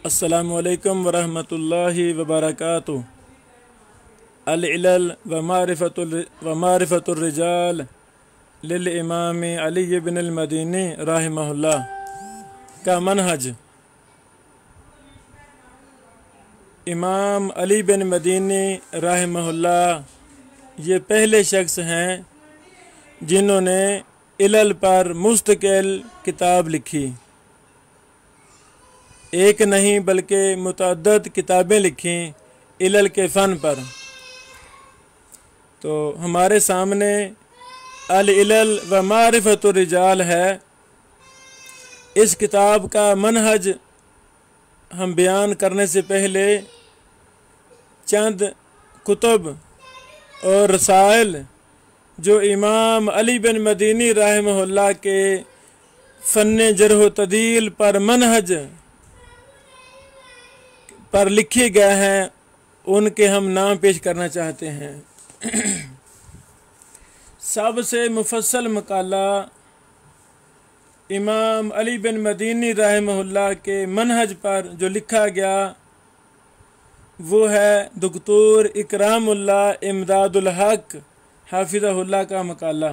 अस्सलामुअलैकुम वरहमतुल्लाहि वबरकातुहू। अल-इलल व मारिफतुर रिजाल लिल इमाम अली इब्न अल मदीनी रहमहुल्लाह का मनहज। इमाम अली बिन मदीनी रहमहुल्लाह ये पहले शख्स हैं जिन्होंने इलल पर मुस्तकिल किताब लिखी। एक नहीं बल्कि मुतअद्दिद किताबें लिखी इलल के फ़न पर। तो हमारे सामने अल इलल व मारिफतुर रिजाल है। इस किताब का मनहज हम बयान करने से पहले चंद कुतुब और रसाइल जो इमाम अली बिन मदीनी रहमहुल्लाह के फ़न्ने जरह व तदील पर मनहज पर लिखे गए हैं उनके हम नाम पेश करना चाहते हैं। सबसे मुफस्सल मकाला इमाम अली बिन मदीनी रहमहुल्लाह के मनहज पर जो लिखा गया वो है दुक्तोर इकरामुल्लाह इमदादुल हक हाफिज़हुल्लाह का मकाला।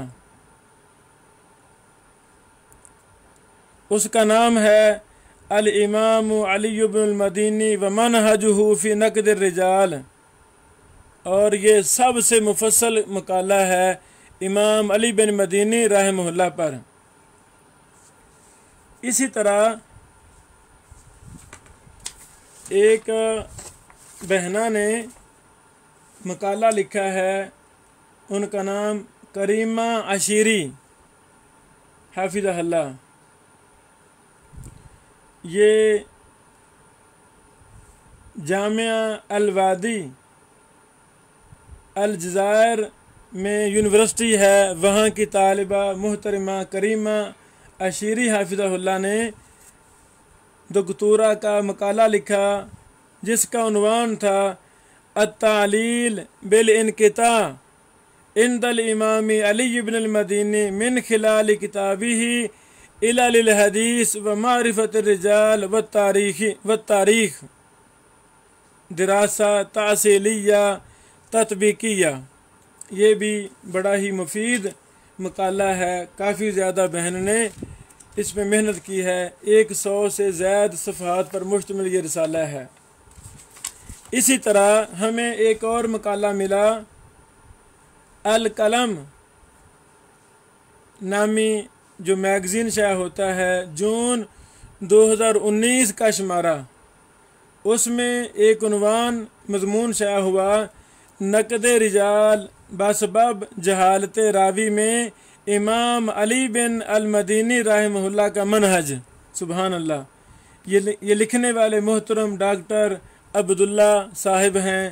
उसका नाम है अल इमाम अली इब्न अल मदीनी व मनहजुहु फी नक़्दिर रिजाल। और ये सबसे मुफस्सल मकाला है इमाम अली बिन मदीनी रहमहुल्लाह पर। इसी तरह एक बहना ने मकाला लिखा है, उनका नाम करीमा अशीरी हाफिज़हुल्लाह। ये जामिया अल वादी अलजायर में यूनिवर्सिटी है, वहाँ की तालिबा मुहतरमा करीमा अशीरी हाफिज़हुल्लाह ने दुक्तोरा का मकाला लिखा जिसका उन्वान था अत्तालील बिल इनकिता इंदल इमामी अली इब्न अल मदीनी मिन खिलाल किताबिही इलल हदीस व मारिफत रिजाल व तारीख दिरासा तासीलिया तत्बीकिया। ये भी बड़ा ही मुफीद मकाला है। काफ़ी ज़्यादा बहन ने इसमें मेहनत की है। 100 से ज़्यादा सफ़हात पर मुश्तमिल ये रिसाला है। इसी तरह हमें एक और मकाला मिला अल कलम नामी जो मैगज़ीन शाया होता है, जून 2019 का शुमारा। उसमें एक उन्वान मज़मून शाया हुआ नक़द रिजाल बसबब जहालत रावी में इमाम अली बिन अल मदीनी रहमहुल्लाह का मनहज। सुबहान अल्लाह। ये लिखने वाले मोहतरम डॉक्टर अब्दुल्ला साहिब हैं,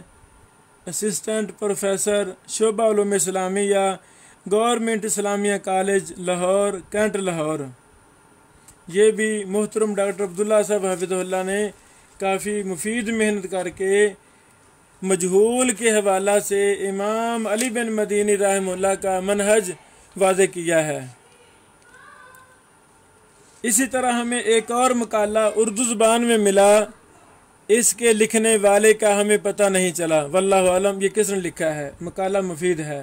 असिस्टेंट प्रोफेसर शोबा उलूम इस्लामिया गवर्नमेंट इस्लामिया कॉलेज लाहौर कैंट लाहौर। ये भी मोहतरम डॉक्टर अब्दुल्ला साहब हाफिज़हुल्लाह ने काफ़ी मुफीद मेहनत करके मजहूल के हवाला से इमाम अली बिन मदीनी रहमहुल्लाह का मनहज वाज़े किया है। इसी तरह हमें एक और मकाला उर्दू ज़ुबान में मिला, इसके लिखने वाले का हमें पता नहीं चला, वल्लाहु आलम ये किसने लिखा है। मकाला मुफीद है।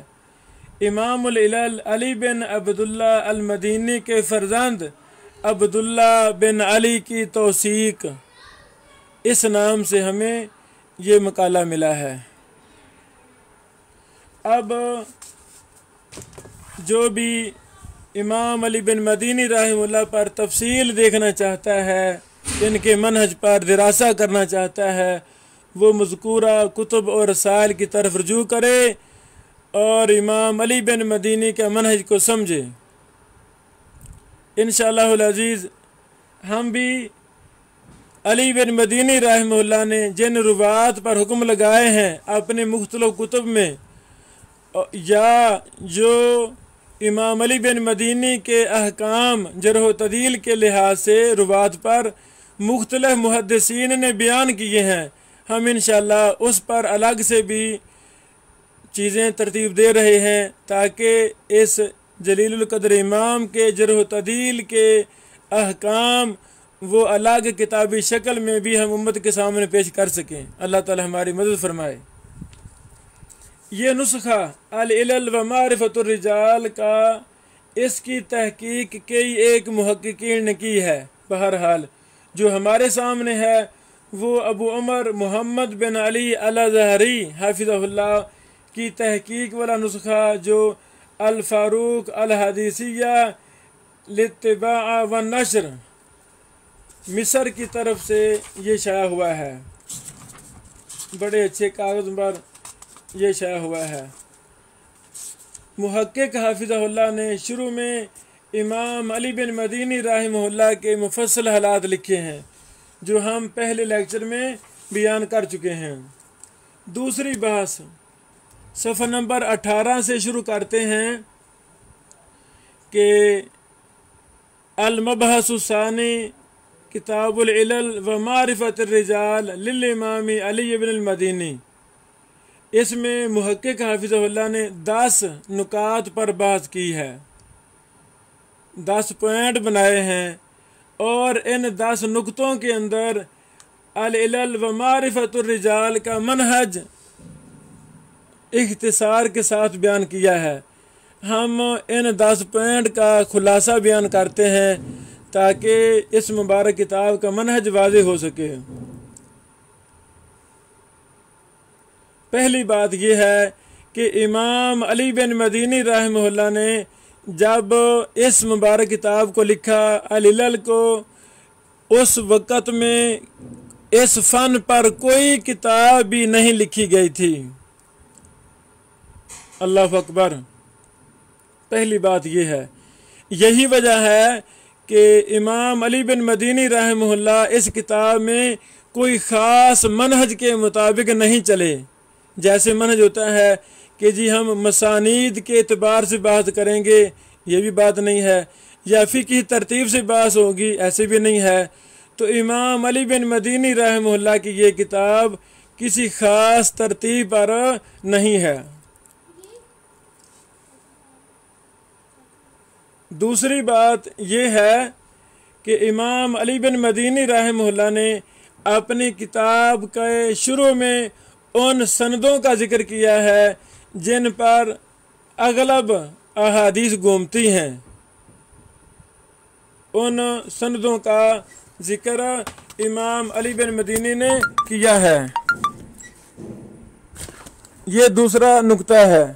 इमामुल इलल अली बिन अब्दुल्ला अल मदीनी के फ़र्जंद अब्दुल्ला बिन अली की तौसीक, इस नाम से हमें ये मकाला मिला है। अब जो भी इमाम अली बिन मदीनी रहमहुल्लाह पर तफसील देखना चाहता है, इनके मनहज पर दिरासा करना चाहता है, वो मज़कूरा कुतुब और रसाइल की तरफ रुजू करे और इमाम अली बिन मदीनी के मनहज को समझे। इंशाअल्लाहुल अज़ीज़ हम भी अली बिन मदीनी रहमहुल्लाह ने जिन रुवात पर हुक्म लगाए हैं अपने मुख्तलिफ कुतुब में, या जो इमाम अली बिन मदीनी के अहकाम जरह व तदील के लिहाज से रुवात पर मुख्तलिफ मुहद्दिसीन ने बयान किए हैं, हम इंशाअल्लाह उस पर अलग से भी चीज़ें तरतीब दे रहे हैं ताकि इस जलीलुल कद्र इमाम के जरह व तदील के अहकाम वो अलग किताबी शक्ल में भी हम उम्मत के सामने पेश कर सकें। अल्लाह ताला हमारी मदद फरमाए। ये नुस्खा अल इलल व मारिफतुर रिजाल का इसकी तहकीक कई एक मुहक्किकीन ने की है। बहरहाल जो हमारे सामने है वो अबू उमर मोहम्मद बिन अली अल-अज़हरी हाफिज़हुल्लाह की तहकीक वाला नुस्खा जो अल फारूक अल हदीसिया लित्तिबा व नशर मिस्र की तरफ से ये शाया हुआ है। बड़े अच्छे कागज़ पर ये शाया हुआ है। मुहक्किक हाफिज़हुल्लाह ने शुरू में इमाम अली बिन मदीनी रहमहुल्लाह के मुफस्सल हालात लिखे हैं जो हम पहले लेक्चर में बयान कर चुके हैं। दूसरी बहस सफ़ा नंबर 18 से शुरू करते हैं कि अल मबहसुस्सानी किताबुल इलल व मारिफतुर रिजाल लिल इमाम अली इब्न अल मदीनी। इसमें मुहक्किक हाफिज़हुल्लाह ने 10 नुकात पर बहस की है, 10 पॉइंट बनाए हैं और इन 10 नुक्तों के अंदर अल इलल व मारिफतुर रिजाल का मनहज इख्तिसार के साथ बयान किया है। हम इन 10 पॉइंट का खुलासा बयान करते हैं ताकि इस मुबारक किताब का मनहज वाज़ेह हो सके। पहली बात यह है कि इमाम अली बिन मदीनी रहमहुल्लाह ने जब इस मुबारक किताब को लिखा अल इलल को, उस वक़्त में इस फ़न पर कोई किताब भी नहीं लिखी गई थी। अल्लाह अकबर। पहली बात यह है, यही वजह है कि इमाम अली बिन मदीनी रहमहुल्लाह इस किताब में कोई ख़ास मनहज के मुताबिक नहीं चले। जैसे मनहज होता है कि जी हम मसानीद के एतबार से बात करेंगे, ये भी बात नहीं है, या फ़िक़ही तरतीब से बात होगी, ऐसे भी नहीं है। तो इमाम अली बिन मदीनी रहमहुल्लाह की ये किताब किसी ख़ास तरतीब पर नहीं है। दूसरी बात यह है कि इमाम अली बिन मदीनी रहमहुल्लाह ने अपनी किताब के शुरू में उन सनदों का जिक्र किया है जिन पर अगलब अहादीस घूमती हैं। उन सनदों का जिक्र इमाम अली बिन मदीनी ने किया है। ये दूसरा नुक्ता है।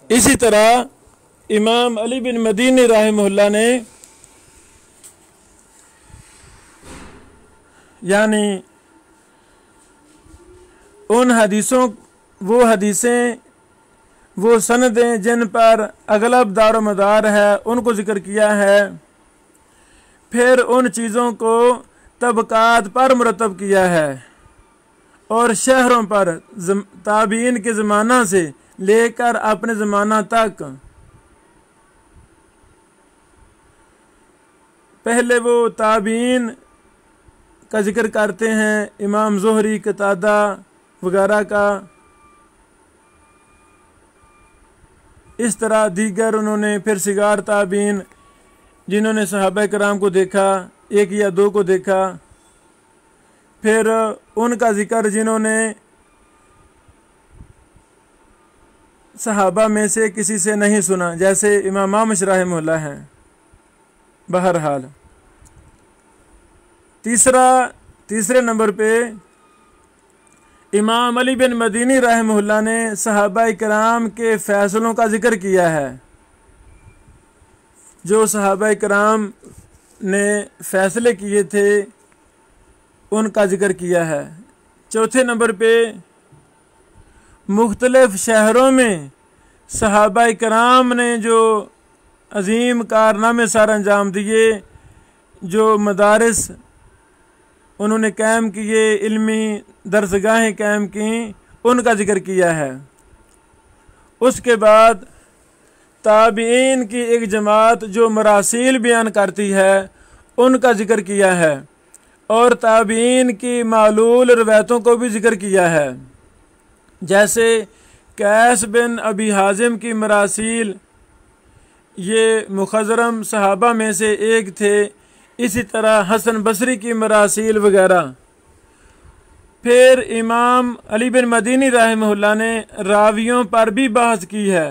इसी तरह इमाम अली बिन मदीनी रहमहुल्लाह ने यानी उन हदीसों वो सनदें जिन पर अगलब दारो मदार है उनको जिक्र किया है। फिर उन चीज़ों को तबकात पर मुरतब किया है और शहरों पर ताबीन के ज़माना से लेकर अपने ज़माना तक पहले वो ताबीन का जिक्र करते हैं, इमाम ज़ुहरी, कतादा वगैरह का। इस तरह दीगर उन्होंने फिर सिगार ताबीन जिन्होंने सहाबा कराम को देखा, 1 या 2 को देखा, फिर उनका जिक्र जिन्होंने सहाबा में से किसी से नहीं सुना, जैसे इमाम मामश रहमहुल्लाह हैं। बहरहाल तीसरे नंबर पे इमाम अली बिन मदीनी रहमहुल्लाह ने सहाबा कराम के फ़ैसलों का जिक्र किया है। जो सहाबा कराम ने फ़ैसले किए थे उनका जिक्र किया है। चौथे नंबर पे मुख्तलिफ़ शहरों में सहाबा कराम ने जो अजीम कारनामे सर अंजाम दिए, जो मदारिस उन्होंने कायम किए, इल्मी दरसगाहें कायम की, उनका जिक्र किया है। उसके बाद ताबीन की एक जमात जो मरासील बयान करती है उनका जिक्र किया है और ताबीन की मालूल रवायतों को भी जिक्र किया है। जैसे कैस बिन अबी हाजिम की मरासील, ये मुखज़रम सहाबा में से एक थे। इसी तरह हसन बसरी की मरासील वगैरह। फिर इमाम अली बिन मदीनी रहमहुल्लाह ने रावियों पर भी बहस की है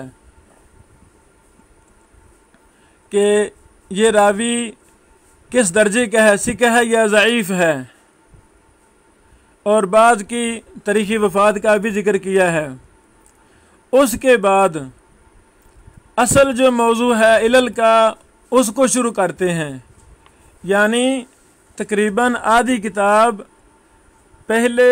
कि ये रावी किस दर्जे का है, सिका है या ज़ईफ़ है, और बाद की तारीख़ वफ़ात का भी जिक्र किया है। उसके बाद असल जो मौजू है इलल का, उसको शुरू करते हैं। यानी तकरीबन आधी किताब पहले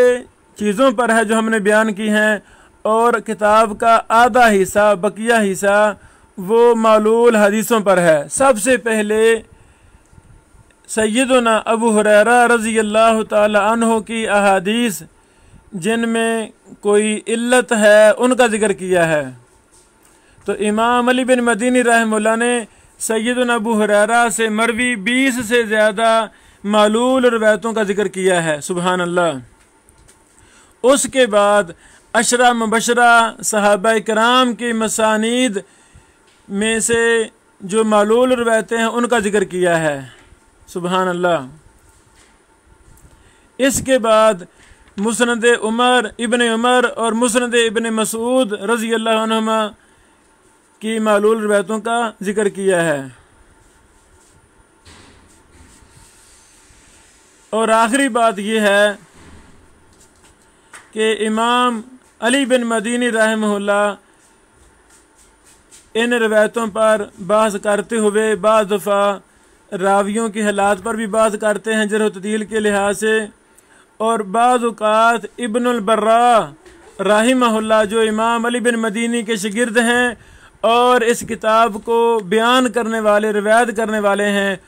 चीज़ों पर है जो हमने बयान की हैं, और किताब का आधा हिस्सा, बकिया हिस्सा, वो मालूल हदीसों पर है। सबसे पहले सैयदना अबू हुरैरा रज़ी अल्लाह ताला अन्हु की अहादीस जिनमें कोई इल्लत है उनका जिक्र किया है। तो इमाम अली बिन मदीनी रहमहुल्लाह ने सैयदना अबू हुरैरा से मरवी 20 से ज़्यादा मालूल रवायतों का जिक्र किया है। सुबहान अल्लाह। उसके बाद अशरा मुबशरा सहाबा इकराम की मसानीद में से जो मालूल रवायतें हैं उनका जिक्र किया है। सुबहान अल्लाह। इसके बाद मुस्नद उमर इब्न उमर और मुस्नद इब्न मसूद रज़ी अल्लाह अन्हुमा की मालूल रवायतों का जिक्र किया है। और आखिरी बात यह है कि इमाम अली बिन मदीनी रहमहुल्लाह इन रवायतों पर बहस करते हुए बाज़ दफ़ा रावियों की हालात पर भी बात करते हैं जरह तदील के लिहाज से। और बाज़ औक़ात इब्नुल बर्रा राहिमहुल्लाह जो इमाम अली बिन मदीनी के शागिर्द हैं और इस किताब को बयान करने वाले, रिवायत करने वाले हैं,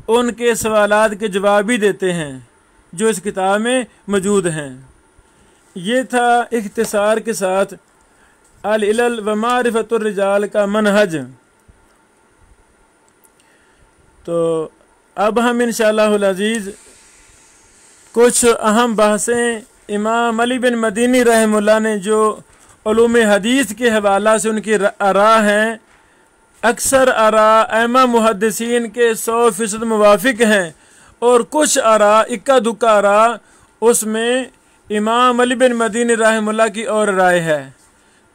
उनके सवालात के जवाब भी देते हैं जो इस किताब में मौजूद हैं। ये था इख्तिसार के साथ अल इलल व मारिफतुर रिजाल का मनहज। तो अब हम इंशाअल्लाहुल अज़ीज़ कुछ अहम बहसें इमाम अली बिन मदीनी रहमहुल्लाह ने जो उलूम हदीस के हवाला से उनकी आरा हैं, अक्सर आरा अइम्मा मुहद्दिसीन के 100% मुवाफिक हैं, और कुछ आरा इक्का दुक्का आरा उसमें इमाम अली बिन मदीनी रहमहुल्लाह की और राय है।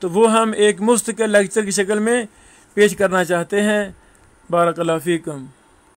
तो वो हम एक मुस्तकिल लेक्चर की शक्ल में पेश करना चाहते हैं। बारकल्लाहु फीकुम।